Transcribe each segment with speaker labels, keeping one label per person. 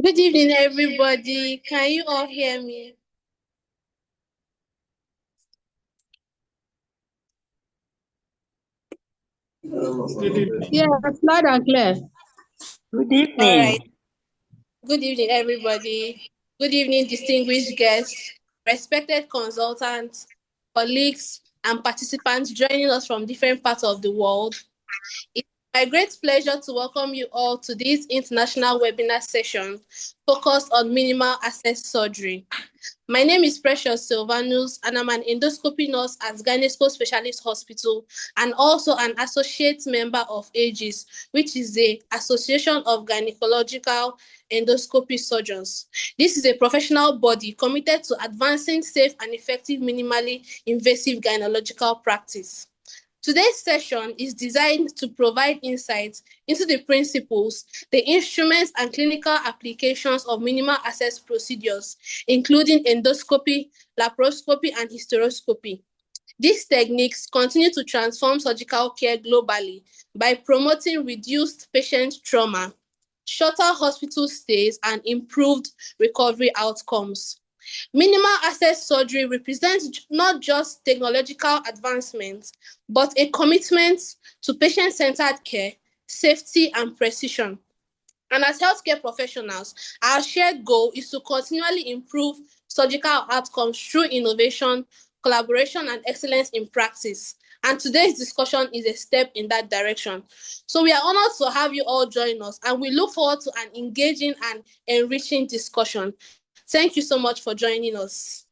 Speaker 1: Good evening, everybody. Can you all hear me?
Speaker 2: Good evening.
Speaker 3: Yes, loud and clear.
Speaker 4: Good
Speaker 1: All right.
Speaker 4: evening.
Speaker 1: Good evening, everybody. Good evening, distinguished guests, respected consultants, colleagues, and participants joining us from different parts of the world. It's my great pleasure to welcome you all to this international webinar session focused on minimal access surgery. My name is Precious Silvanus, and I'm an endoscopy nurse at Gynesco Specialist Hospital and also an associate member of AGIS, which is the Association of Gynecological Endoscopy Surgeons. This is a professional body committed to advancing safe and effective minimally invasive gynecological practice. Today's session is designed to provide insights into the principles, the instruments, and clinical applications of minimal access procedures, including endoscopy, laparoscopy, and hysteroscopy. These techniques continue to transform surgical care globally by promoting reduced patient trauma, shorter hospital stays, and improved recovery outcomes. Minimal access surgery represents not just technological advancements, but a commitment to patient-centered care, safety, and precision. And as healthcare professionals, our shared goal is to continually improve surgical outcomes through innovation, collaboration, and excellence in practice. And today's discussion is a step in that direction. So we are honored to have you all join us, and we look forward to an engaging and enriching discussion. Thank you so much for joining us.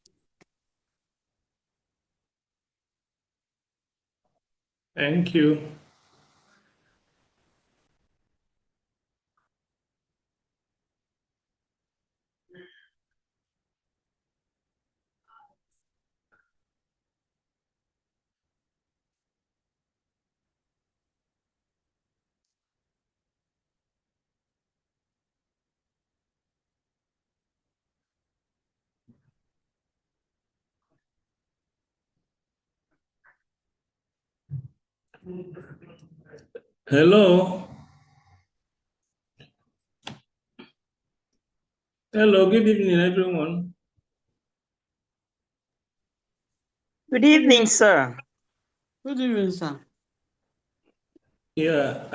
Speaker 2: Thank you. Hello. Hello, good evening, everyone.
Speaker 4: Good evening, sir.
Speaker 3: Good evening, sir.
Speaker 2: Yeah,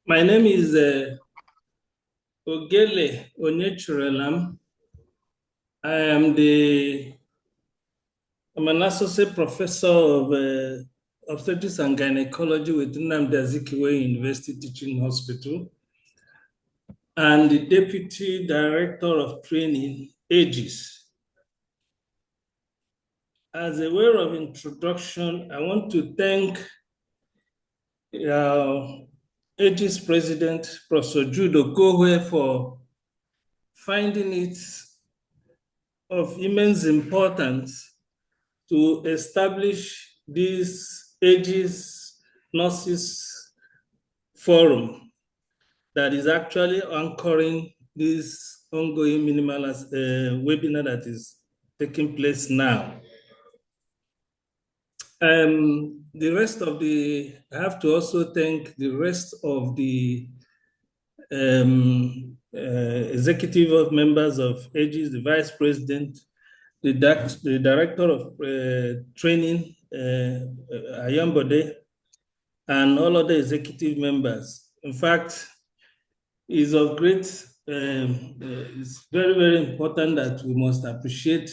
Speaker 2: my name is Ogele Onyechurelam. I'm an associate professor of obstetrics and gynecology with Nnamdi Azikiwe University Teaching Hospital and the deputy director of training, AGIS. As a way of introduction, I want to thank AGIS president, Professor Jude Okohwe, for finding it of immense importance to establish this AGIS Nurses Forum that is actually anchoring this ongoing minimal webinar that is taking place now. The rest of I have to also thank the rest of the executive members of AGIS, the vice president, the director of training, Ayambode, and all other executive members. In fact, it's of great, it's very, very important that we must appreciate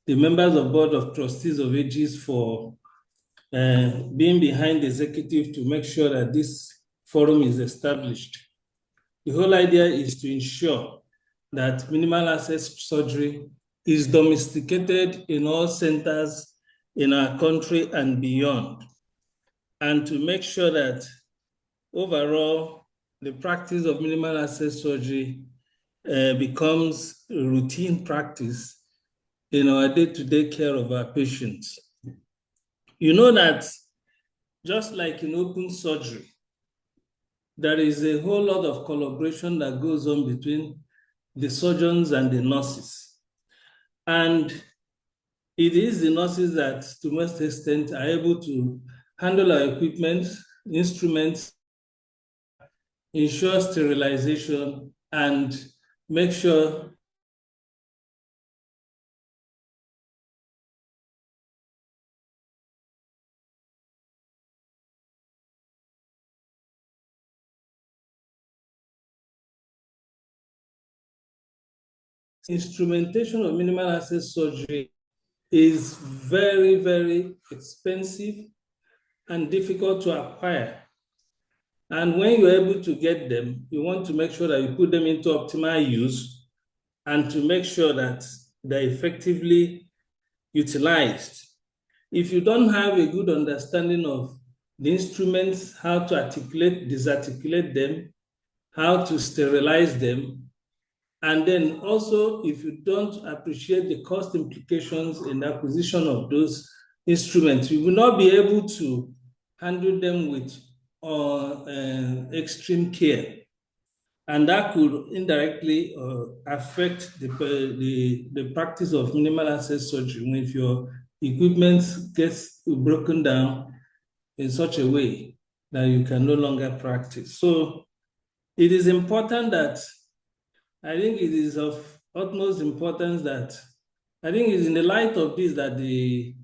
Speaker 2: the members of Board of Trustees of AGIS for being behind the executive to make sure that this forum is established. The whole idea is to ensure that minimal access surgery is domesticated in all centers in our country and beyond, and to make sure that overall the practice of minimal access surgery becomes a routine practice in our day-to-day care of our patients. You know that just like in open surgery, there is a whole lot of collaboration that goes on between the surgeons and the nurses. And it is the nurses that, to most extent, are able to handle our equipment, instruments, ensure sterilization, and make sure instrumentation of minimal access surgery is very, very expensive and difficult to acquire. And when you're able to get them, you want to make sure that you put them into optimal use and to make sure that they're effectively utilized. If you don't have a good understanding of the instruments, how to articulate, disarticulate them, how to sterilize them, and then also if you don't appreciate the cost implications in the acquisition of those instruments, you will not be able to handle them with extreme care. And that could indirectly affect the practice of minimal access surgery if your equipment gets broken down in such a way that you can no longer practice. So it is important that, I think it is of utmost importance that, I think it's in the light of this that the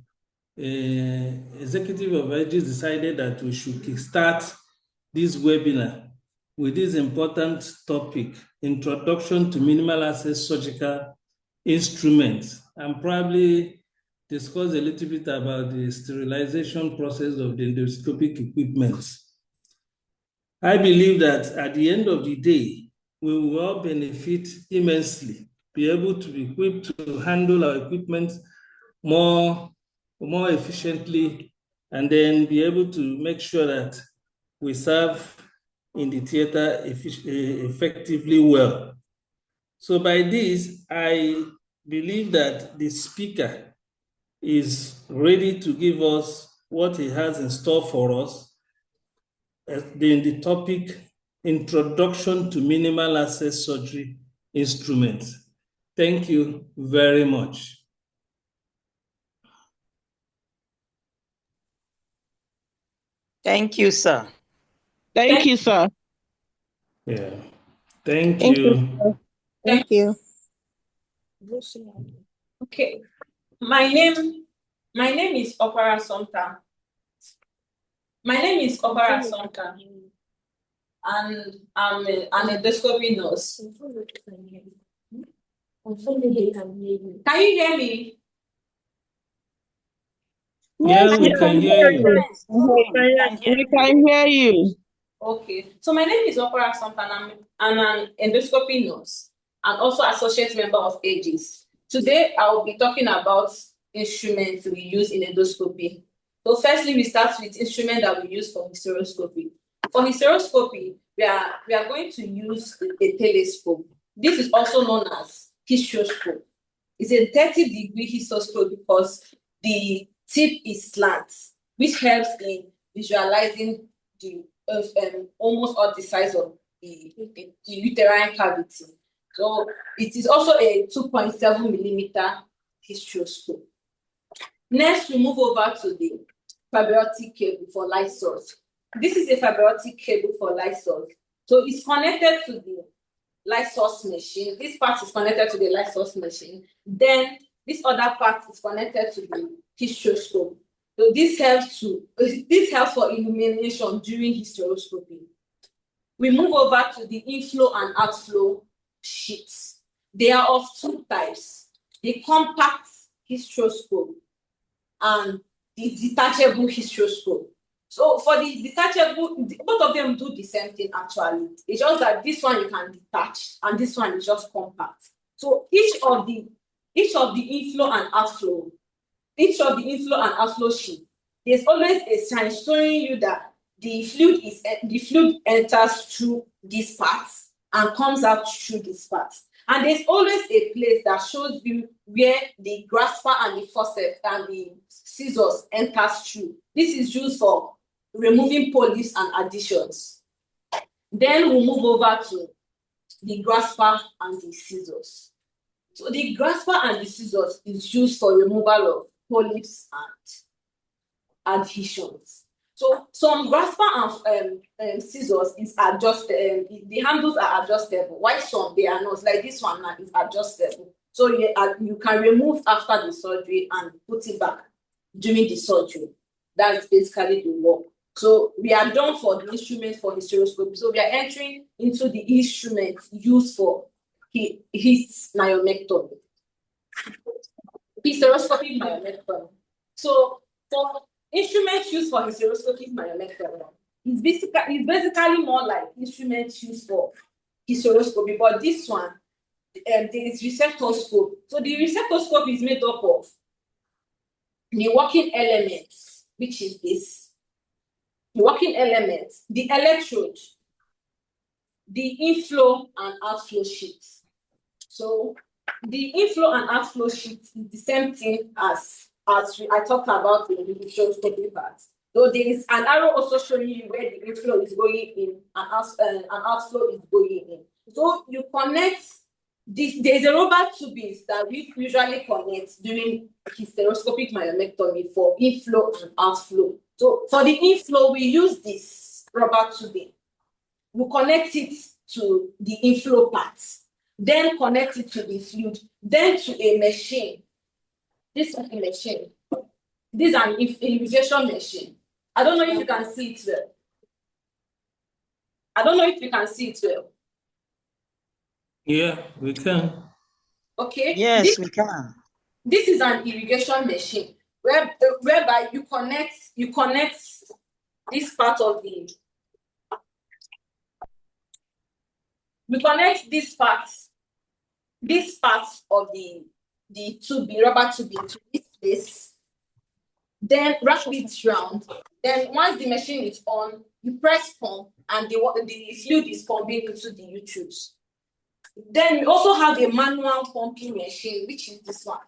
Speaker 2: executive of Aegis decided that we should kickstart this webinar with this important topic, Introduction to Minimal Access Surgical Instruments, and probably discuss a little bit about the sterilization process of the endoscopic equipment. I believe that at the end of the day, we will all benefit immensely, be able to be equipped to handle our equipment more efficiently, and then be able to make sure that we serve in the theater effectively well. So by this, I believe that the speaker is ready to give us what he has in store for us in the topic, Introduction to Minimal Access Surgery Instruments. Thank you very much.
Speaker 4: Thank you, sir.
Speaker 3: Thank you, sir.
Speaker 2: Yeah. Thank you.
Speaker 5: Thank you.
Speaker 6: Okay. My name is Opera Sonta. And I'm an endoscopy nurse. Can you hear me?
Speaker 2: Yeah, we can hear you.
Speaker 3: We can hear you.
Speaker 6: Okay. So my name is Opera Sonta, and I'm an endoscopy nurse and also associate member of Aegis. Today, I will be talking about instruments we use in endoscopy. So firstly, we start with instruments that we use for hysteroscopy. For hysteroscopy, we are going to use a telescope. This is also known as hysteroscope. It's a 30-degree hysteroscope because the tip is slant, which helps in visualizing the almost all the size of the uterine cavity. So it is also a 2.7 millimeter hysteroscope. Next, we move over to the fiber optic cable for light source. This is a fiber optic cable for light source. So it's connected to the light source machine. This part is connected to the light source machine. Then this other part is connected to the hysteroscope. So this helps for illumination during hysteroscopy. We move over to the inflow and outflow sheets. They are of two types: the compact hysteroscope and the detachable hysteroscope. So for the detachable, both of them do the same thing actually. It's just that this one you can detach and this one is just compact. So each of the inflow and outflow sheet, there's always a sign showing you that the fluid enters through this part and comes out through this part. And there's always a place that shows you where the grasper and the forceps and the scissors enters through. This is used for removing polyps and additions. Then we'll move over to the grasper and the scissors. So the grasper and the scissors is used for removal of polyps and adhesions. So some grasper and scissors is adjusted. The handles are adjustable. While some they are not. Like this one now is adjustable. So you can remove after the surgery and put it back during the surgery. That's basically the work. So we are done for the instrument for hysteroscopy. So we are entering into the instrument used for his myomectomy. Hysteroscopic myomectomy. So for instruments used for hysteroscopic myomectomy, it's basically more like instruments used for hysteroscopy, but this one, there is receptoscope. So the receptoscope is made up of the working elements, which is this. The working elements, the electrode, the inflow and outflow sheets. So the inflow and outflow sheet is the same thing as I talked about in the hysteroscopy part. So there is an arrow also showing you where the inflow is going in and outflow is going in. So you connect this. There's a rubber tubing that we usually connect during hysteroscopic myomectomy for inflow and outflow. So for the inflow, we use this rubber tubing. We connect it to the inflow part, then connect it to the fluid, then to a machine. This is a machine. This is an irrigation machine. I don't know if you can see it well. I don't know if you can see it well.
Speaker 2: Yeah, we can.
Speaker 6: Okay.
Speaker 4: Yes, we can.
Speaker 6: This is an irrigation machine whereby you connect this part of the. We connect this part of the rubber tubing to this place. Then wrap it round. Then once the machine is on, you press pump and the fluid is pumping into the uterus. Then we also have a manual pumping machine, which is this one.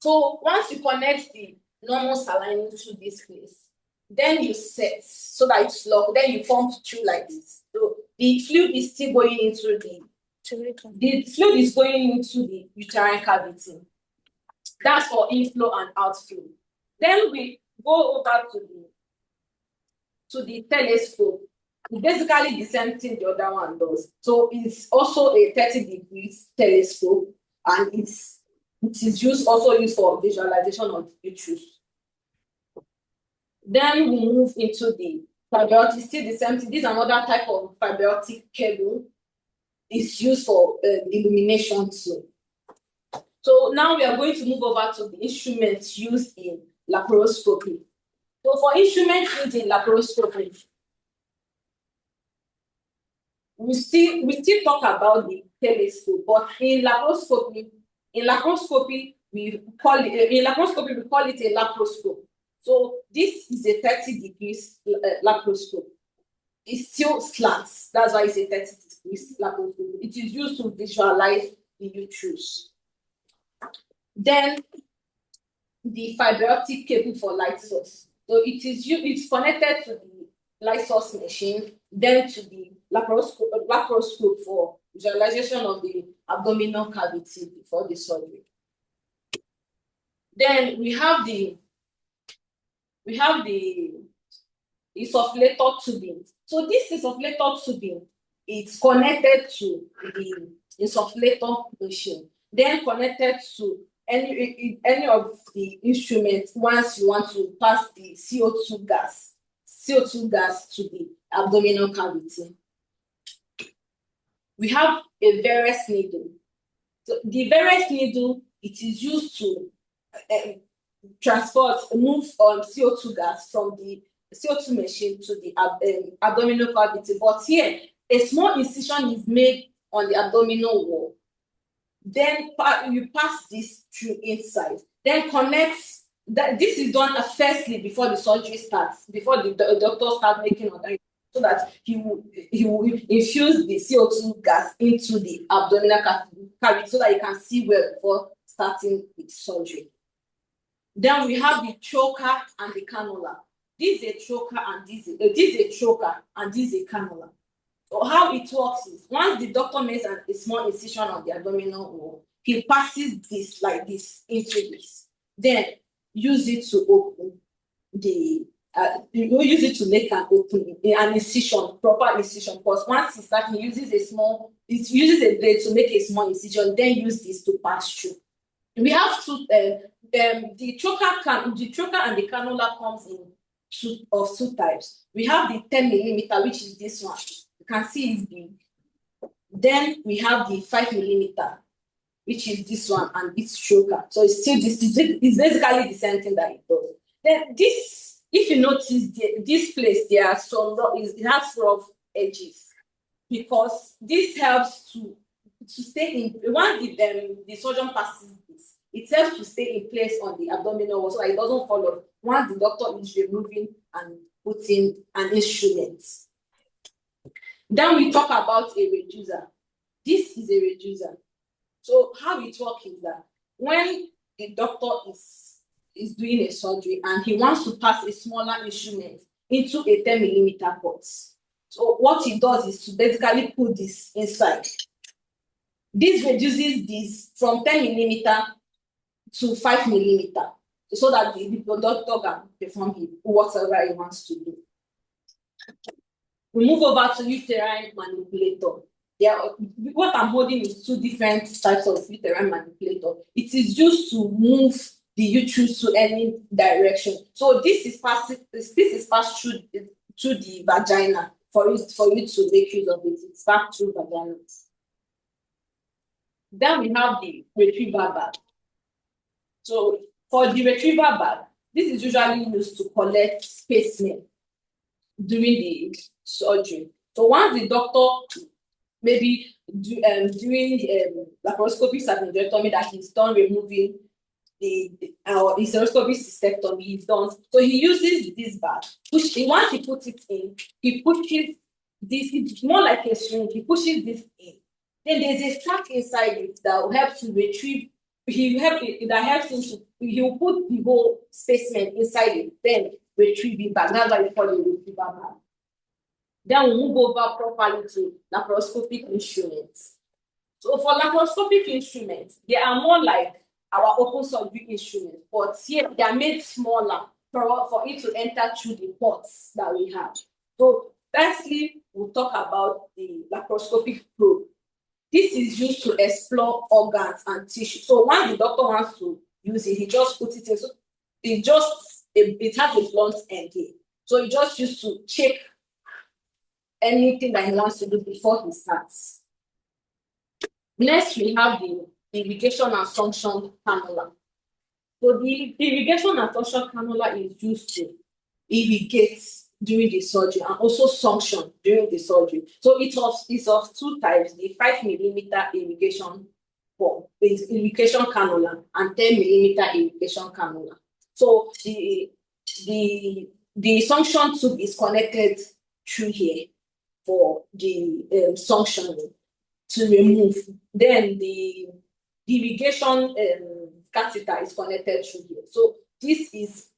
Speaker 6: So once you connect the normal saline to this place, then you set so that it's locked. Then you pump through like this. So the fluid is still going into the fluid is going into the uterine cavity. That's for inflow and outflow. Then we go over to the telescope. It's basically the same thing the other one does. So it's also a 30 degrees telescope, and it is also used for visualization of the uterus. Then we move into the fiber optic, still the same thing. This is another type of fiber optic cable. It's used for illumination too. So now we are going to move over to the instruments used in laparoscopy. So for instruments used in laparoscopy, we still talk about the telescope, but in laparoscopy we call it a laparoscope. So this is a 30 degrees laparoscope. It's still slants. That's why it's a 30 degrees laparoscope. It is used to visualize the uterus. Then the fiber optic cable for light source. So it's connected to the light source machine, then to the laparoscope for visualization of the abdominal cavity before the surgery. Then we have the insufflator tubing. So this insufflator tubing is connected to the insufflator machine, then connected to any of the instruments once you want to pass the CO2 gas to the abdominal cavity. We have a Veress needle. So the Veress needle, it is used to move CO2 gas from the CO2 machine to the abdominal cavity. But here, a small incision is made on the abdominal wall. Then you pass this through inside. Then connects. This is done firstly before the surgery starts, before the doctor starts making order, so that he will infuse the CO2 gas into the abdominal cavity so that you can see well before starting with surgery. Then we have the trocar and the cannula. This is a trocar and this is a cannula. So how it works is, once the doctor makes a small incision on the abdominal wall, he passes this like this into this. Then use it to open the you use it to make an opening, an incision, proper incision. Because once he starts, he uses a blade to make a small incision, then use this to pass through. We have two. The choker and the cannula comes in two types. We have the 10 millimeter, which is this one. You can see it's big. Then we have the 5 millimeter, which is this one, and it's choker. So it's still this. It's basically the same thing that it does. Then this, if you notice, this place there are some it has rough edges, because this helps to stay in. Once the surgeon passes this, it helps to stay in place on the abdominal wall so that it doesn't fall off once the doctor is removing and putting an instrument. Then we talk about a reducer. This is a reducer. So how it works is that when the doctor is doing a surgery and he wants to pass a smaller instrument into a 10 millimeter port, so what he does is to basically put this inside. This reduces this from 10 millimeter to 5 millimeter, so that the doctor can perform whatever he wants to do. We move over to uterine manipulator. What I'm holding is two different types of uterine manipulator. It is used to move the uterus to any direction. So this is passed through the vagina for you to make use of it. It's passed through vagina. Then we have the retriever bag. So for the retriever bag, this is usually used to collect specimen during the surgery. So once the doctor, maybe during laparoscopy saphenectomy, that he's done removing the hysteroscopy cystectomy, he's done. So he uses this bag. Once he puts it in, he pushes this. It's more like a syringe. He pushes this in. Then there's a sac inside it that will help to retrieve. He will put the whole specimen inside it, then retrieve it back. That's why we call it a retriever bag. Then we move over properly to laparoscopic instruments. So for laparoscopic instruments, they are more like our open surgery instruments, but here they are made smaller for it to enter through the ports that we have. So firstly, we'll talk about the laparoscopic probe. This is used to explore organs and tissue. So once the doctor wants to use it, he just puts it in. So it has a blunt end here. So he just used to check anything that he wants to do before he starts. Next, we have the irrigation and suction cannula. So the irrigation and suction cannula is used to irrigate during the surgery and also suction during the surgery. So it's of two types: the 5 millimeter irrigation cannula and 10 millimeter irrigation cannula. So the suction tube is connected through here for the suction to remove. Then the irrigation catheter is connected through here. So this is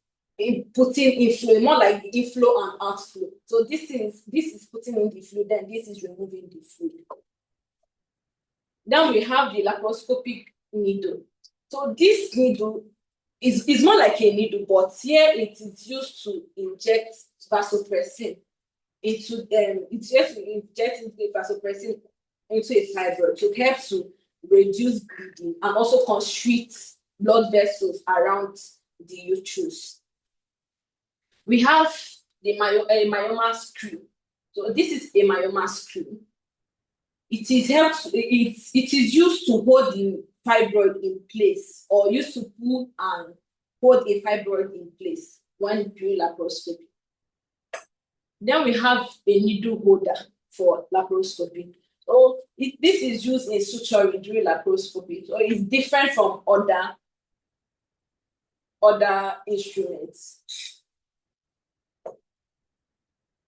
Speaker 6: putting inflow, more like the inflow and outflow. So this is putting in the fluid, then this is removing the fluid. Then we have the laparoscopic needle. So this needle is more like a needle, but here it is used to inject vasopressin into it's just to inject the vasopressin into a fibroid to help to reduce bleeding and also constrict blood vessels around the uterus. We have the myoma screw. So this is a myoma screw. It is used to hold the fibroid in place, or used to pull and hold a fibroid in place when doing laparoscopy. Then we have a needle holder for laparoscopy. So this is used in suturing during laparoscopy. So it's different from other instruments.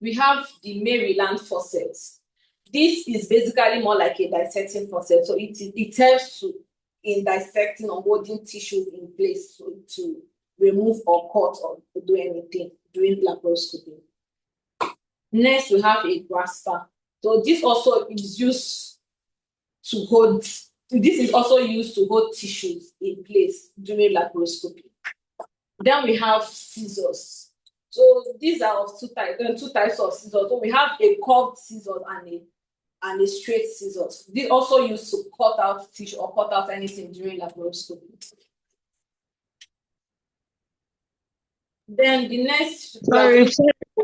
Speaker 6: We have the Maryland faucet. This is basically more like a dissecting faucet. So it helps in dissecting or holding tissues in place to remove or cut or do anything during laparoscopy. Next, we have a grasper. So this also is used to hold. This is also used to hold tissues in place during laparoscopy. Then we have scissors. So these are of two types of scissors. So we have a curved scissors and a straight scissors. These also used to cut out tissue or cut out anything during laparoscopy. Then the next.
Speaker 3: Sorry.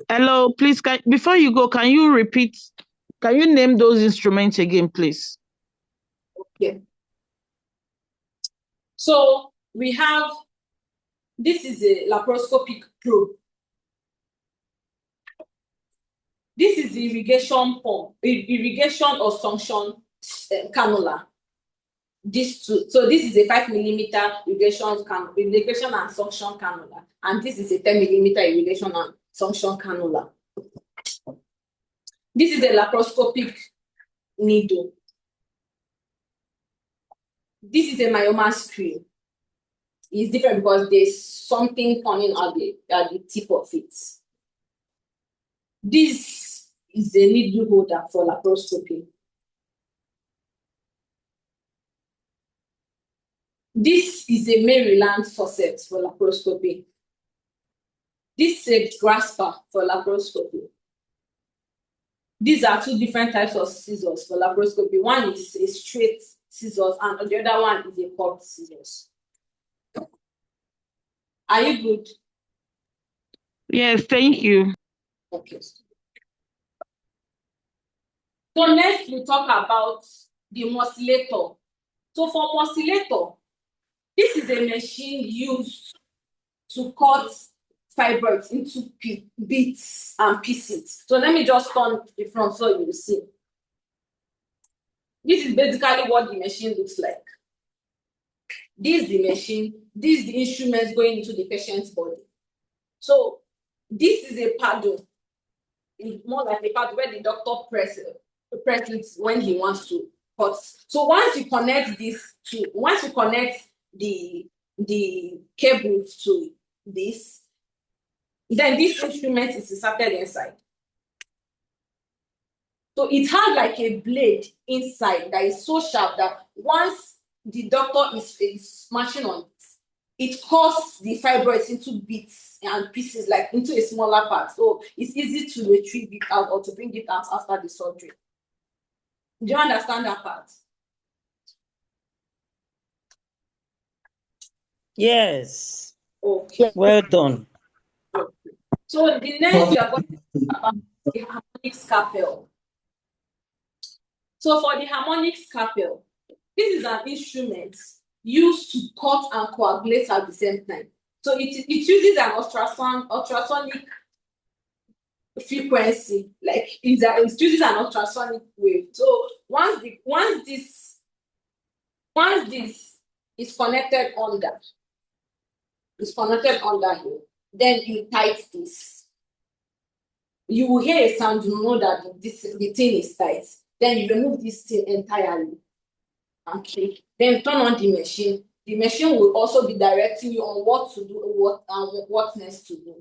Speaker 3: Hello, please. Before you go, can you repeat? Can you name those instruments again, please?
Speaker 6: Okay. So we have. This is a laparoscopic probe. This is the irrigation pump, irrigation or suction cannula. These two. So this is a 5 millimeter irrigation and suction cannula, and this is a 10 millimeter irrigation and suction cannula. This is a laparoscopic needle. This is a myoma screw. It's different because there's something coming at the tip of it. This is a needle holder for laparoscopy. This is a Maryland faucet for laparoscopy. This is a grasper for laparoscopy. These are two different types of scissors for laparoscopy. One is a straight scissors and the other one is a curved scissors. Are you good?
Speaker 3: Yes, thank you.
Speaker 6: Okay. So next we talk about the musculator. So for musculator, this is a machine used to cut fibroids into bits and pieces. So let me just turn the front so you will see. This is basically what the machine looks like. This is the machine. This is the instruments going into the patient's body. So this is a paddle. It's more like a paddle where the doctor presses it when he wants to cut. So once you connect the cables to this, then this instrument is inserted inside. So it has like a blade inside that is so sharp that once the doctor is smashing on it cuts the fibroids into bits and pieces, like into a smaller part. So it's easy to retrieve it out or to bring it out after the surgery. Do you understand that part?
Speaker 4: Yes.
Speaker 6: Okay.
Speaker 4: Well done.
Speaker 6: So the next we are going to talk about the harmonic scalpel. So for the harmonic scalpel, this is an instrument used to cut and coagulate at the same time. So it uses an ultrasonic frequency, like it uses an ultrasonic wave. So once this is connected under here, then you tight this. You will hear a sound, you know that the thing is tight. Then you remove this thing entirely. Okay. Then turn on the machine. The machine will also be directing you on what to do, what next to do,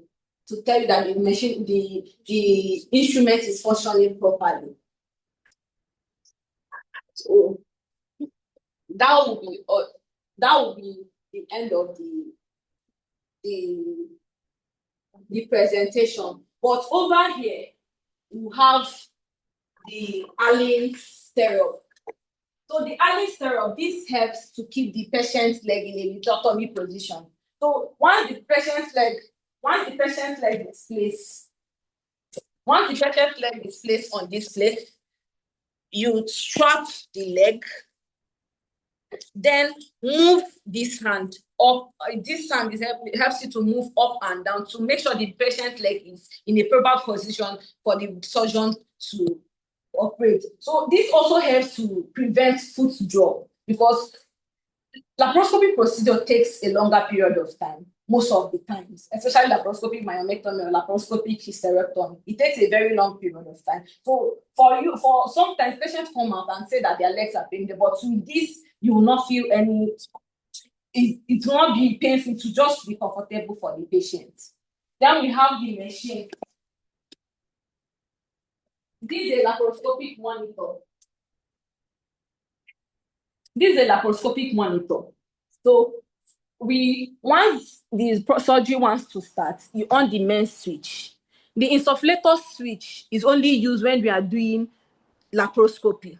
Speaker 6: to tell you that the instrument is functioning properly. So that will be the end of the presentation. But over here, you have the Allen stirrup. So the Allen stirrup, this helps to keep the patient's leg in a lithotomy position. So once the patient's leg is placed on this plate, you strap the leg, then move this hand up. This hand helps you to move up and down to make sure the patient's leg is in a proper position for the surgeon to operate. So this also helps to prevent foot drop, because laparoscopy procedure takes a longer period of time, most of the times, especially laparoscopic myomectomy or laparoscopic hysterectomy. It takes a very long period of time. For sometimes patients come out and say that their legs are painful, but with this, you will not feel any, it will not be painful, to just be comfortable for the patient. Then we have the machine. This is a laparoscopic monitor. This is a laparoscopic monitor. So once the surgery wants to start, you on the main switch. The insufflator switch is only used when we are doing laparoscopy.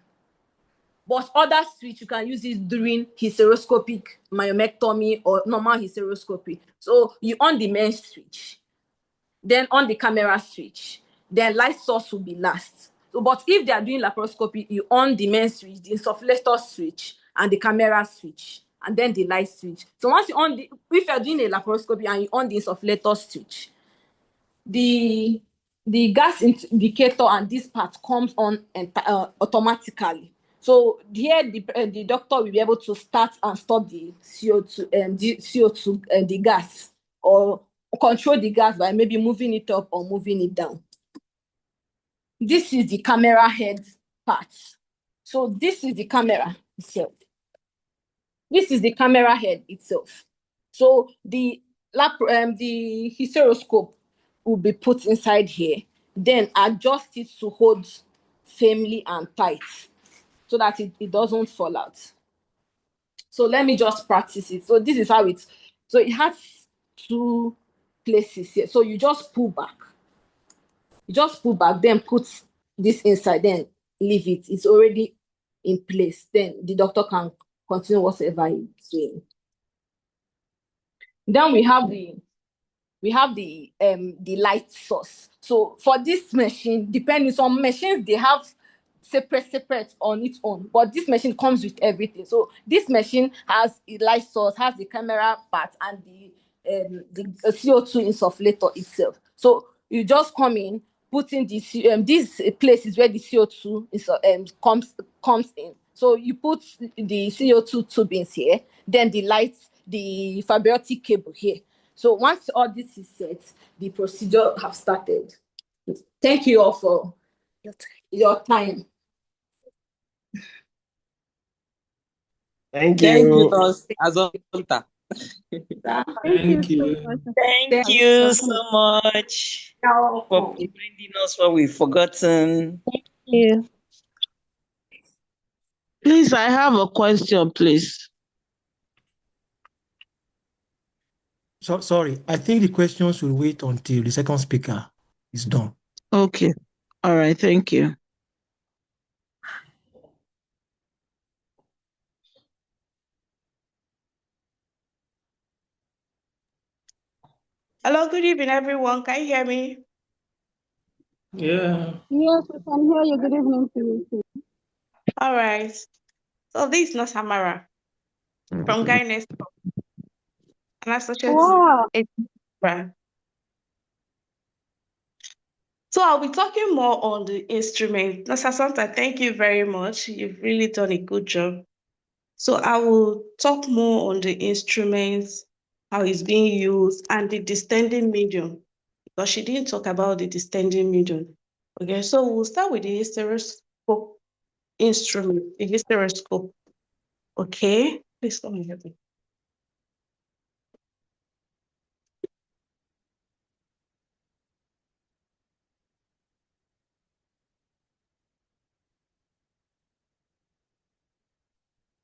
Speaker 6: But other switch, you can use it during hysteroscopic myomectomy or normal hysteroscopy. So you on the main switch, then on the camera switch, then light source will be last. So, but if they are doing laparoscopy, you on the main switch, the insufflator switch, and the camera switch, and then the light switch. So once you on if you're doing a laparoscopy and you on the insufflator switch, the gas indicator and this part comes on automatically. So here the doctor will be able to start and stop the CO2 the gas, or control the gas by maybe moving it up or moving it down. This is the camera head part. So this is the camera itself. This is the camera head itself. So the hysteroscope will be put inside here, then adjust it to hold firmly and tight so that it doesn't fall out. So let me just practice it. So this is how it has two places here. So you just pull back. Then put this inside, then leave it. It's already in place. Then the doctor can continue whatever he's doing. Then we have the light source. So for this machine, depending, some machines they have separate on its own, but this machine comes with everything. So this machine has a light source, has the camera part, and the CO2 insufflator itself. So you just come in, put in this place is where the CO2 comes in. So you put the CO2 tubings here, then the lights, the fiber optic cable here. So once all this is set, the procedure have started. Thank you all for your time.
Speaker 5: Thank
Speaker 4: Thank you,
Speaker 5: you.
Speaker 4: Nurse Azonta.
Speaker 2: Thank you.
Speaker 4: Thank you so much for reminding us what we've forgotten.
Speaker 3: Yeah. Please, I have a question, please.
Speaker 5: Sorry, I think the questions will wait until the second speaker is done.
Speaker 3: Okay. All right. Thank you.
Speaker 7: Hello, good evening, everyone. Can you hear me?
Speaker 2: Yeah.
Speaker 8: Yes, we can hear you. Good evening to you too.
Speaker 7: All right. So this is not Samara from Guinness, an associate.
Speaker 8: Wow.
Speaker 7: So I'll be talking more on the instrument. Nurse Asante, thank you very much. You've really done a good job. So I will talk more on the instruments, how it's being used, and the distending medium, because she didn't talk about the distending medium. Okay, so we'll start with the hysteroscope instrument, the hysteroscope. Okay, please come and help me.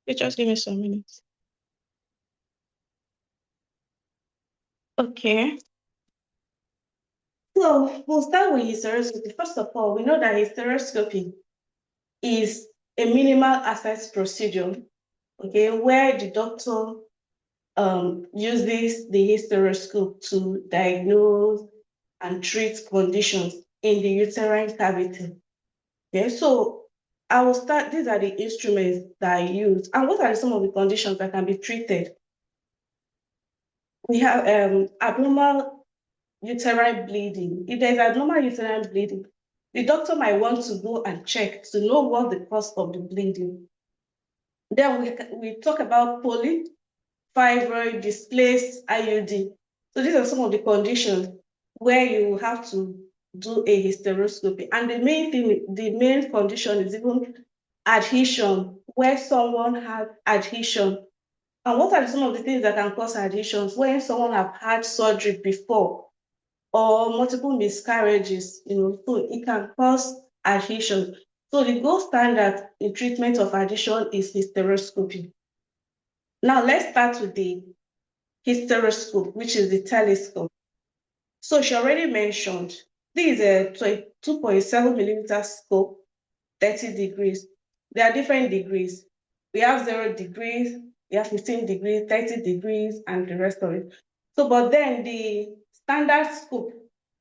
Speaker 7: You just give me some minutes. Okay. So we'll start with hysteroscopy. First of all, we know that hysteroscopy is a minimal access procedure, okay, where the doctor uses the hysteroscope to diagnose and treat conditions in the uterine cavity. Okay, so I will start. These are the instruments that I use. And what are some of the conditions that can be treated? We have abnormal uterine bleeding. If there's abnormal uterine bleeding, the doctor might want to go and check to know what the cause of the bleeding. Then we talk about polyp, fibroid, displaced IUD. So these are some of the conditions where you have to do a hysteroscopy. And the main condition is even adhesion, where someone has adhesion. And what are some of the things that can cause adhesions? When someone have had surgery before or multiple miscarriages, so it can cause adhesion. So the gold standard in treatment of adhesion is hysteroscopy. Now let's start with the hysteroscope, which is the telescope. So she already mentioned, this is a 2.7 millimeter scope, 30 degrees. There are different degrees. We have 0 degrees, we have 15 degrees, 30 degrees, and the rest of it. So, but then the standard scope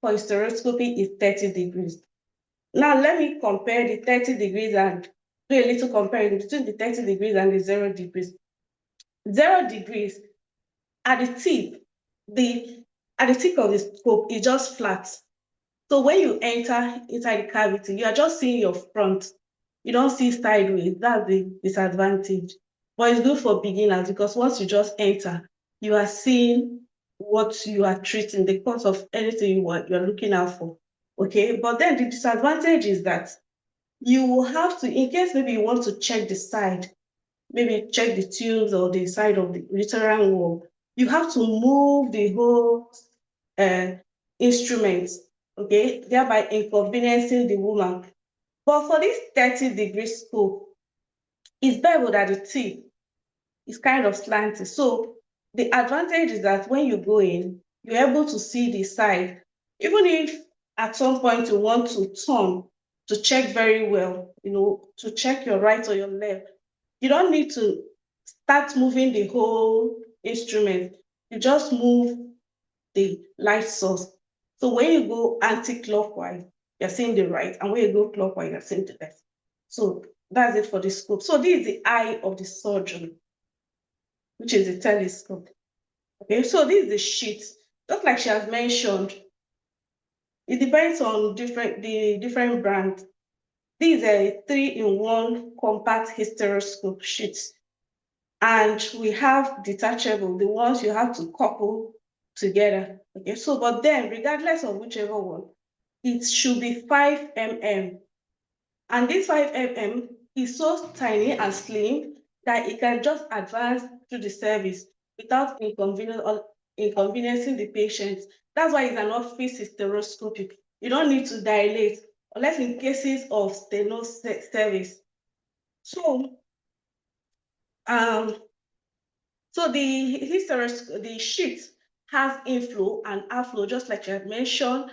Speaker 7: for hysteroscopy is 30 degrees. Now, let me compare the 30 degrees and do a little comparison between the 30 degrees and the 0 degrees. 0 degrees, at the tip, at the tip of the scope is just flat. So when you enter inside the cavity, you are just seeing your front. You don't see sideways. That's the disadvantage. But it's good for beginners because once you just enter, you are seeing what you are treating, the cause of anything you're looking out for. Okay, but then the disadvantage is that you will have to, in case maybe you want to check the side, maybe check the tubes or the side of the uterine wall, you have to move the whole instrument, okay, thereby inconveniencing the woman. But for this 30-degree scope, it's beveled at the tip. It's kind of slanted. So the advantage is that when you go in, you're able to see the side. Even if at some point you want to turn to check very well, to check your right or your left, you don't need to start moving the whole instrument. You just move the light source. So when you go anti-clockwise, you're seeing the right, and when you go clockwise, you're seeing the left. So that's it for the scope. So this is the eye of the surgeon, which is the telescope. Okay, so this is the sheet. Just like she has mentioned, it depends on the different brand. These are a 3-in-1 compact hysteroscope sheets. And we have detachable, the ones you have to couple together. Okay, so but then regardless of whichever one, it should be 5 mm. And this 5 mm is so tiny and slim that it can just advance through the cervix without inconveniencing the patient. That's why it's an office hysteroscopy. You don't need to dilate, unless in cases of stenocervix. So the sheet has inflow and outflow, just like you had mentioned,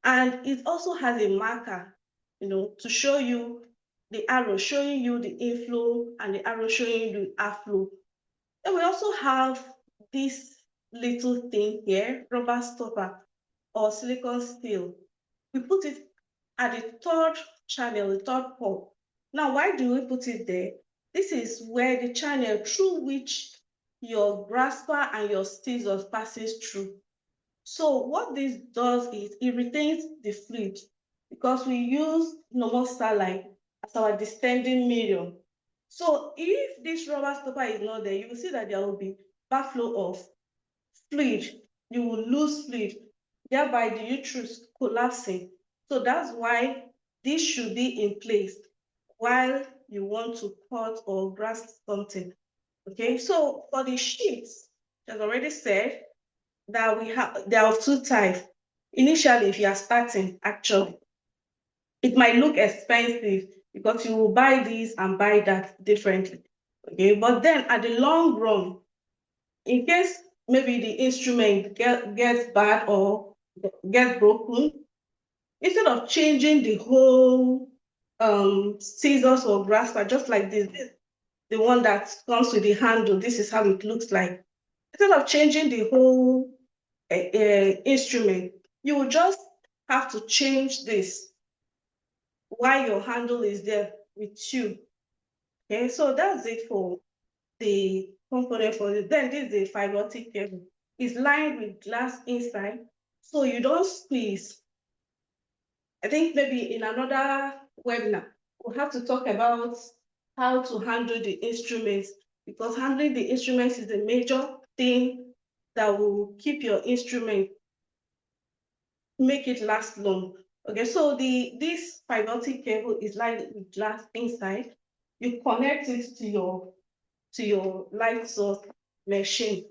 Speaker 7: and it also has a marker, to show you the arrow showing you the inflow and the arrow showing you the outflow. Then we also have this little thing here, rubber stopper or silicone steel. We put it at the third channel, the third port. Now, why do we put it there? This is where the channel through which your grasper and your scissors passes through. So what this does is it retains the fluid because we use normal saline as our distending medium. So if this rubber stopper is not there, you will see that there will be backflow of fluid. You will lose fluid, thereby the uterus collapsing. So that's why this should be in place while you want to cut or grasp something. Okay, so for the sheets, as already said, that there are of two types. Initially, if you are starting, actually, it might look expensive because you will buy this and buy that differently. Okay, but then at the long run, in case maybe the instrument gets bad or gets broken, instead of changing the whole scissors or grasper, just like this, the one that comes with the handle, this is how it looks like. Instead of changing the whole instrument, you will just have to change this while your handle is there with you. Okay, so that's it for the component for it. Then this is the fiber optic cable. It's lined with glass inside, so you don't squeeze. I think maybe in another webinar, we'll have to talk about how to handle the instruments, because handling the instruments is a major thing that will keep your instrument, make it last long. Okay, so this fiber optic cable is lined with glass inside. You connect it to your light source machine.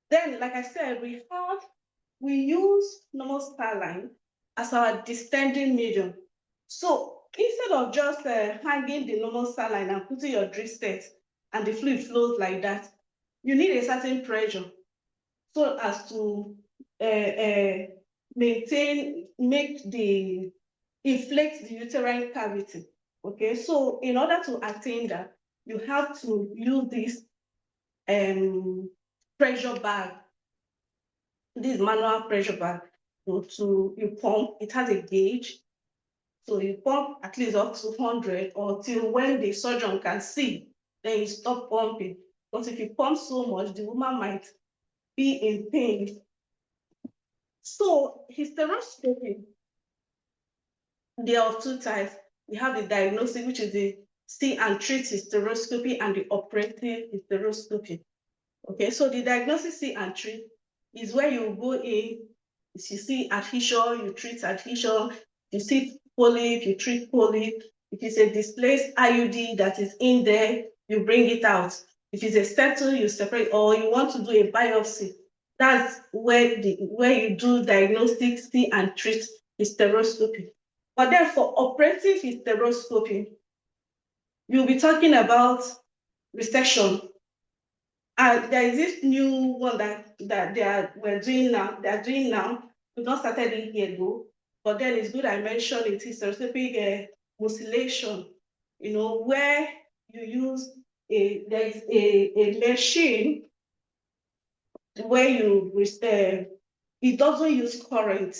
Speaker 7: Then, like I said, we use normal saline as our distending medium. So instead of just hanging the normal saline and putting your drip set and the fluid flows like that, you need a certain pressure. so as to inflate the uterine cavity. Okay, so in order to attain that, you have to use this pressure bag, this manual pressure bag. So you pump, it has a gauge. So you pump at least up to 100 or till when the surgeon can see, then you stop pumping. Because if you pump so much, the woman might be in pain. So hysteroscopy, there are two types. We have the diagnostic, which is the see and treat hysteroscopy, and the operative hysteroscopy. Okay, so the diagnostic see and treat is where you go in, if you see adhesion, you treat adhesion. If you see polyp, you treat polyp. If it's a displaced IUD that is in there, you bring it out. If it's a settle, you separate, or you want to do a biopsy. That's where you do diagnostic see and treat hysteroscopy. But then for operative hysteroscopy, you'll be talking about resection. And there is this new one that we're doing now. They're doing now. We've not started it yet though. But then it's good I mentioned it. Hysteroscopic mucilation. You know, where you use there is a machine where it doesn't use current.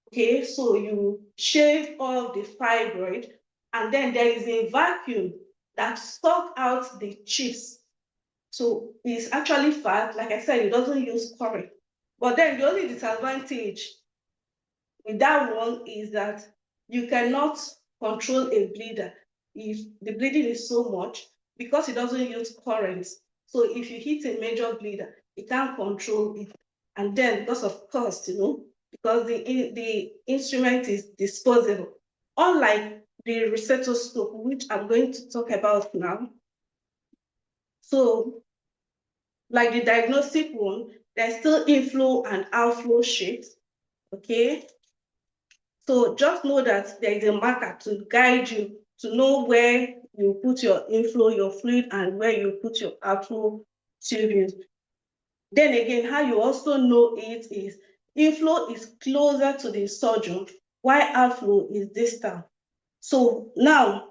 Speaker 7: Okay, so you shave off the fibroid, and then there is a vacuum that sucks out the chips. So it's actually fast. Like I said, it doesn't use current. But then the only disadvantage with that one is that you cannot control a bleeder if the bleeding is so much, because it doesn't use current. So if you hit a major bleeder, it can't control it. And then because of cost, because the instrument is disposable. Unlike the recetoscope, which I'm going to talk about now. So like the diagnostic one, there's still inflow and outflow sheets, okay? So just know that there is a marker to guide you to know where you put your inflow, your fluid, and where you put your outflow tubules. Then again, how you also know it is inflow is closer to the surgeon, while outflow is distal. So now,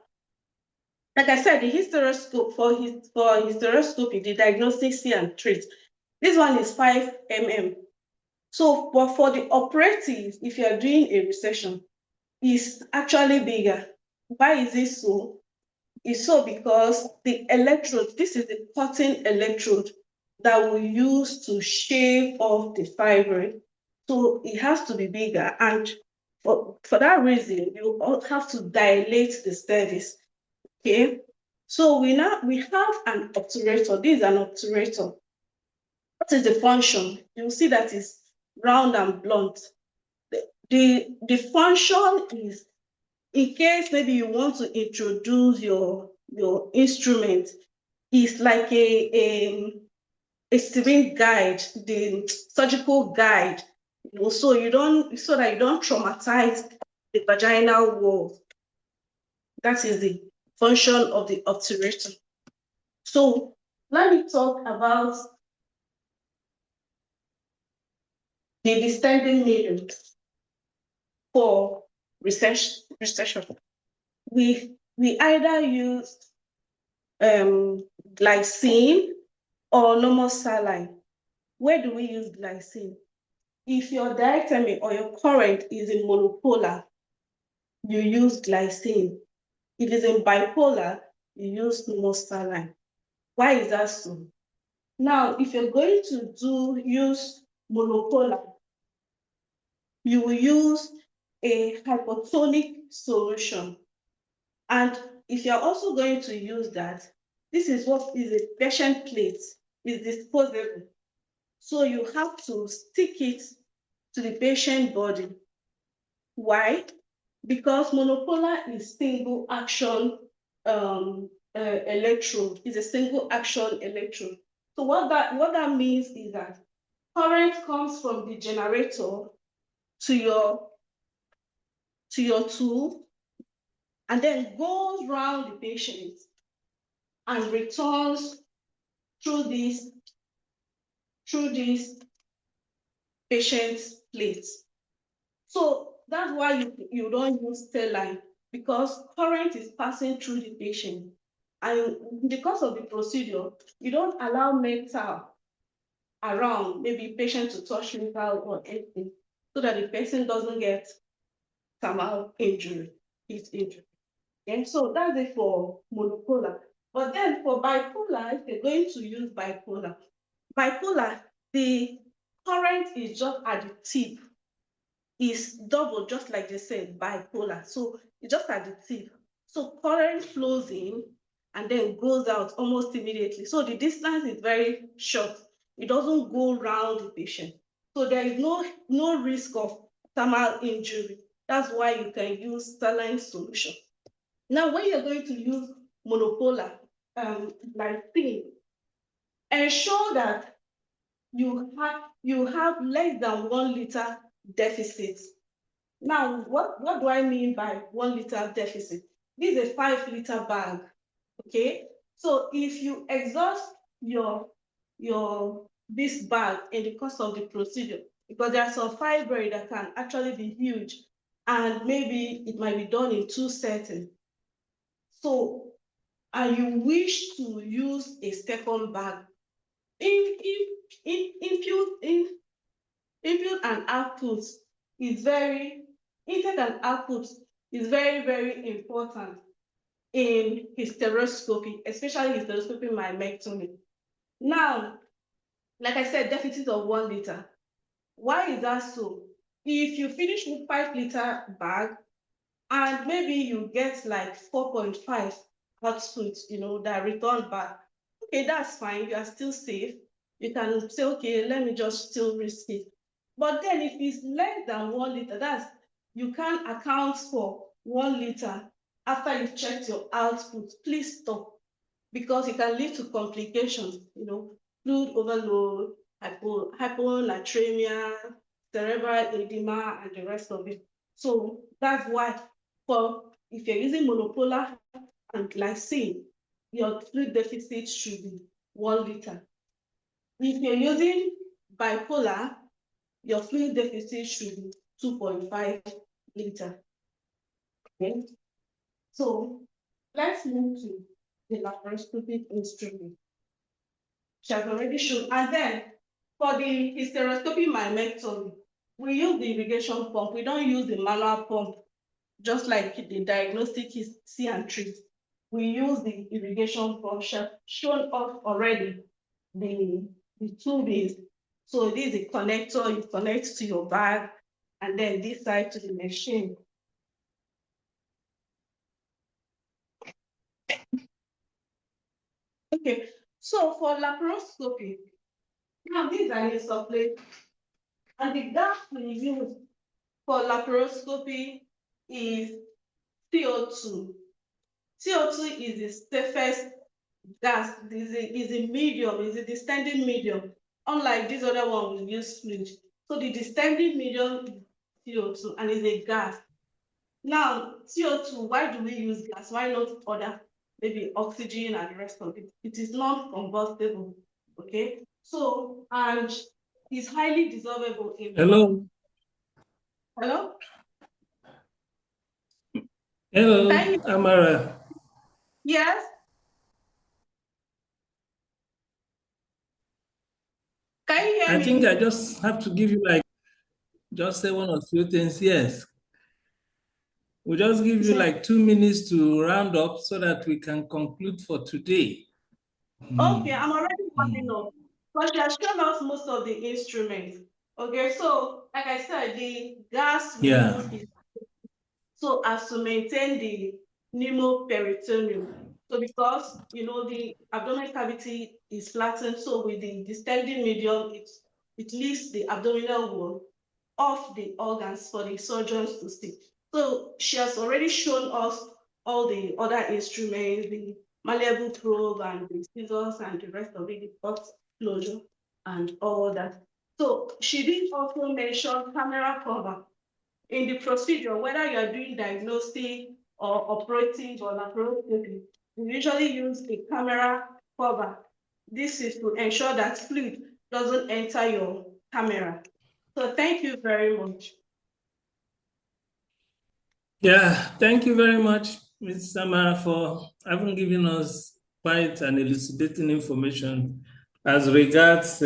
Speaker 7: like I said, the hysteroscope for hysteroscopy, the diagnostic see and treat, this one is 5 mm. So, but for the operative, if you are doing a resection, it's actually bigger. Why is it so? It's so because the electrode, this is the cutting electrode that we use to shave off the fibroid. So it has to be bigger. And for that reason, you have to dilate the cervix. Okay. So we have an obturator. This is an obturator. What is the function? You'll see that it's round and blunt. The function is, in case maybe you want to introduce your instrument, it's like a syringe guide, the surgical guide, so that you don't traumatize the vaginal wall. That is the function of the obturator. So let me talk about the distending needle for resection. We either use glycine or normal saline. Where do we use glycine? If your diathermy or your current is in monopolar, you use glycine. If it's in bipolar, you use normal saline. Why is that so? Now, if you're going to use monopolar, you will use a hypotonic solution. And if you're also going to use that, this is what is a patient plate, is disposable. So you have to stick it to the patient body. Why? Because monopolar is single action electrode. It's a single action electrode. So what that means is that current comes from the generator to your tool, and then goes around the patient and returns through this patient's plate. So that's why you don't use saline, because current is passing through the patient. And because of the procedure, you don't allow metal around, maybe patient to touch metal or anything, so that the person doesn't get thermal injury, heat injury. And so that's it for monopolar. But then for bipolar, if you're going to use bipolar, the current is just at the tip, is double, just like they said, bipolar. So it's just at the tip. So current flows in and then goes out almost immediately. So the distance is very short. It doesn't go around the patient. So there is no risk of thermal injury. That's why you can use saline solution. Now, when you're going to use monopolar, like thin, ensure that you have less than 1 liter deficit. Now, what do I mean by 1 liter deficit? This is a 5 liter bag, okay? So if you exhaust this bag in the course of the procedure, because there are some fibroid that can actually be huge, and maybe it might be done in 2 settings. So, and you wish to use a second bag, input and output is very, intake and output is very, very important in hysteroscopy, especially hysteroscopy myectomy. Now, like I said, deficit of 1 liter. Why is that so? If you finish with 5 liter bag and maybe you get like 4.5 output, that return back, okay, that's fine. You are still safe. You can say, okay, let me just still risk it. But then if it's less than 1 liter, you can't account for 1 liter after you've checked your output. Please stop, because it can lead to complications, fluid overload, hyponatremia, cerebral edema, and the rest of it. So that's why, if you're using monopolar and glycine, your fluid deficit should be 1 liter. If you're using bipolar, your fluid deficit should be 2.5 liter. Okay. So let's move to the laparoscopic instrument. She has already shown. And then for the hysteroscopy myectomy, we use the irrigation pump. We don't use the manual pump, just like the diagnostic see and treat. We use the irrigation pump. She has shown off already the tube is. So this is a connector, you connect to your bag, and then this side to the machine. Okay, so for laparoscopy, now this is an insufflate, and the gas we use for laparoscopy is CO2. CO2 is the safest gas, is a medium, is a distending medium. Unlike this other one, we use fluid. So the distending medium is CO2 and is a gas. Now, CO2, why do we use gas? Why not other, maybe oxygen and the rest of it? It is not combustible, okay? So, and it's highly dissolvable in
Speaker 2: Hello.
Speaker 7: Hello?
Speaker 2: Hello,
Speaker 7: Can you,
Speaker 2: Amara.
Speaker 7: yes? Can you hear
Speaker 2: I
Speaker 7: me?
Speaker 2: think I just have to give you just say one or two things. Yes. We'll just give you 2 minutes to round up so that we can conclude for today.
Speaker 7: Okay, I'm already winding up. But she has shown us most of the instruments. Okay, so like I said, the gas we use is so as to maintain the pneumoperitoneum. So because the abdominal cavity is flattened, so with the distending medium, it leaves the abdominal wall off the organs for the surgeons to see. So she has already shown us all the other instruments, the malleable probe and the scissors and the rest of it, the pot closure and all that. So she did also mention camera cover in the procedure, whether you are doing diagnostic or operating or laparoscopy. We usually use a camera cover. This is to ensure that fluid doesn't enter your camera. So thank you very much.
Speaker 2: Yeah, thank you very much, Ms. Samara, for having given us quite an elucidating information as regards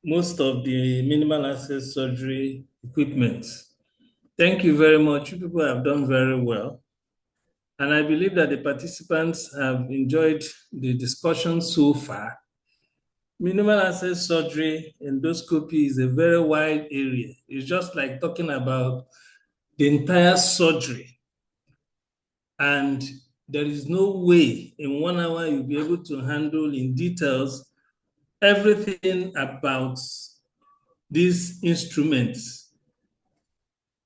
Speaker 2: most of the minimal access surgery equipment. Thank you very much. You people have done very well. And I believe that the participants have enjoyed the discussion so far. Minimal access surgery endoscopy is a very wide area. It's just like talking about the entire surgery. And there is no way in 1 hour you'll be able to handle in details everything about these instruments.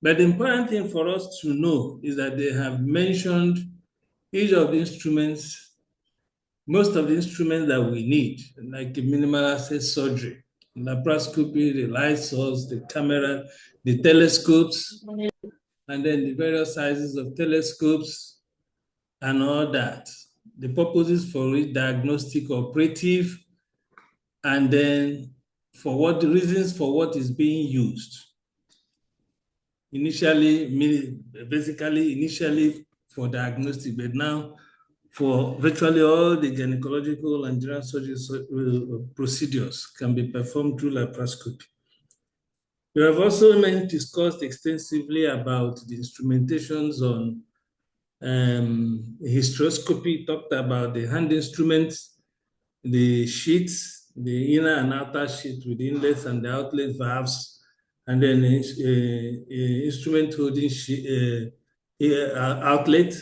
Speaker 2: But the important thing for us to know is that they have mentioned each of the instruments, most of the instruments that we need, like the minimal access surgery, laparoscopy, the light source, the camera, the telescopes, and then the various sizes of telescopes and all that. The purposes for it, diagnostic, operative, and then for what the reasons for what is being used. Initially for diagnostic, but now for virtually all the gynecological and general surgery procedures can be performed through laparoscopy. We have also discussed extensively about the instrumentations on hysteroscopy, talked about the hand instruments, the sheets, the inner and outer sheet with the inlets and the outlet valves, and then instrument holding outlet.